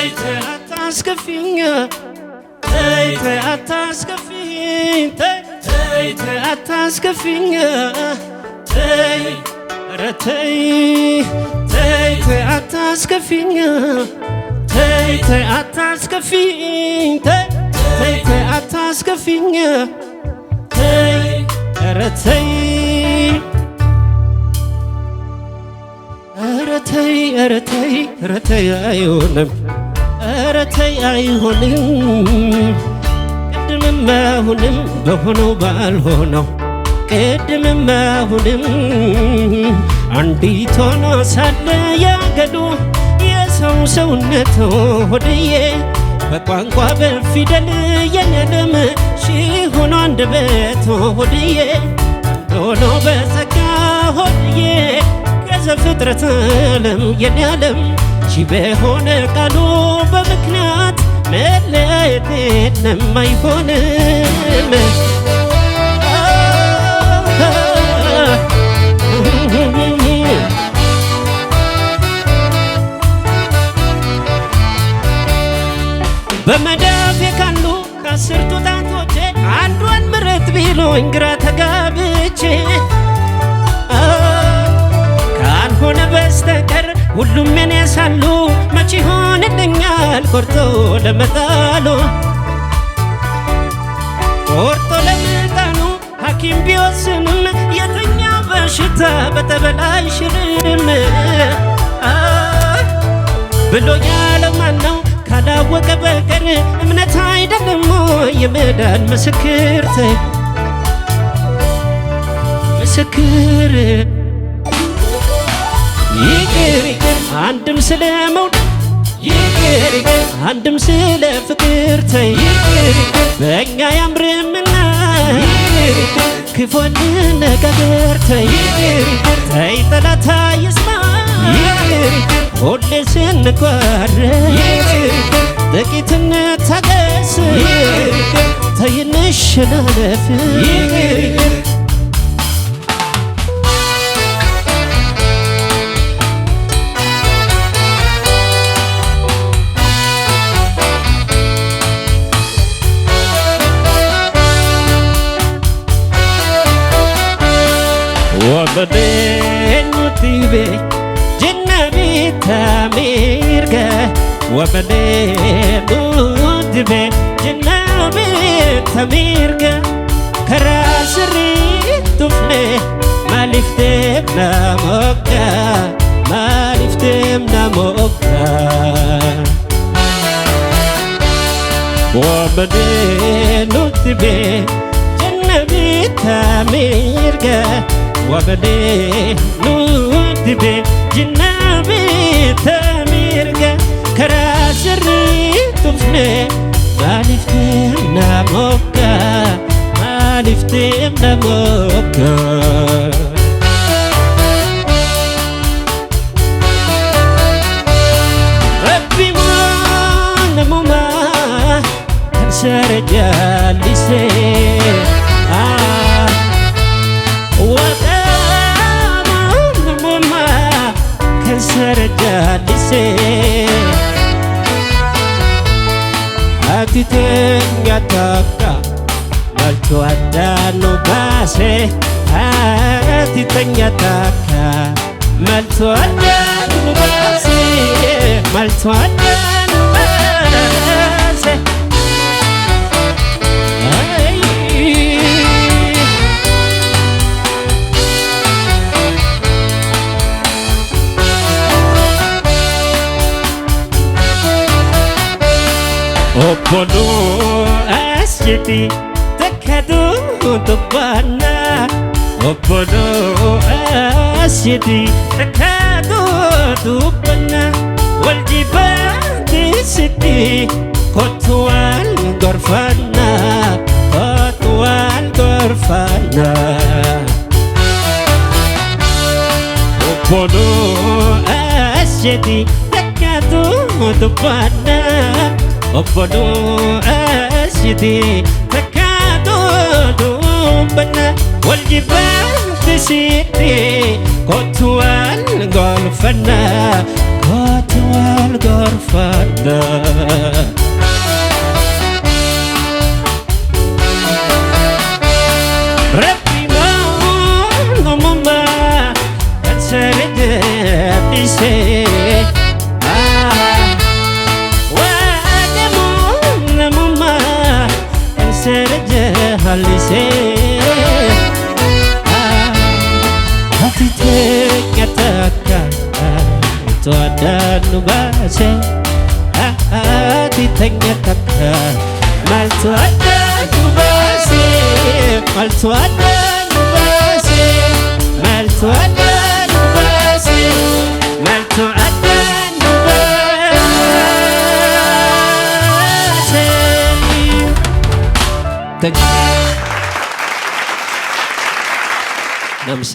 አታስከፊኝ አታስከፊኝ አታስከፊኝ ኧረ ተይ አታስከፊኝ አታስከፊኝ አታስከፊኝ ኧረ ተይ አይሆንም ኧረ ተይ አይሆንም ቅድምም አሁንም በሆነው ባልሆነው ቅድምም አሁንም አንዲት ሆኖ ሳለ ያገዱ የሰው ሰውነት ሆድዬ በቋንቋ በፊደል የኔለም ሺህ ሆኖ አንደበት ሆድዬ ሆኖ በጸጋ ሆድዬ ከዘፍጥረት ዓለም የኔ ዓለም ሺህ በሆነ ቃሉ በምክንያት መለየት የለም አይሆንም በመዳፌ ካሉ ከአስርቱ ጣቶቼ አንዷን ምረጥ ቢሉኝ ግራ ተጋብቼ ካልሆነ በስተቀር ሁሉም የኔ ሳሉ መቼ ይሆንልኛል ቆርጦ ለመጣሉ ቆርጦ ለመጣሉ ሐኪም ቢወስንም የተኛ በሽታ በጠበል አይሽርም ብሎ ያለው ማነው ካላወቀ በቀር እምነት አይደለም የመዳን ምስክር ምስክር ይቅር አንድም ስለ መውደድ ይቅር አንድም ስለ ፍቅር ይቅር በእኛ ያምርምና ክፉ እንነጋገር ይቅር ጠላት አይስማ ይቅር ሁሌ ስንጓረስ ጥቂት እንታገስ ተይ እንሸናነፍ وبدين تبي جنبي تاميرك وبدين تبي جنبي تاميرك كراسري تفني ما لفتنا موكا ما لفتنا موكا وبدين تبي جنبي تاميرك وبدين ندبي جنابي تاميرك كراسري تفني ما لفتنا موكا ما لفتنا موكا ربي ما نموما كنسر جالسي ሰርጃልሴ አትተኛ ታካ መልቶ አዳኑ ባሴ አትተኛ ታካ መልቶ አዳኑ ባሴ መልቶ አዳኑ ባሴ Opolo asjeti tekadu dubana Opolo asjeti tekadu dubana Waljibati siti kotwal gorfana Kotwal gorfana Opolo asjeti tekadu dubana Opolo asjeti tekadu dubana Waljibati siti kotwal gorfana Kotwal gorfana ربي ما ماما تسرد بيسي وادمو ماما تسرد هالسي هاتيتك يتاكا تودان باسي هاتيتك يتاكا مال تودان باسي مال تودان باسي مال تودان باسي مال تودان باسي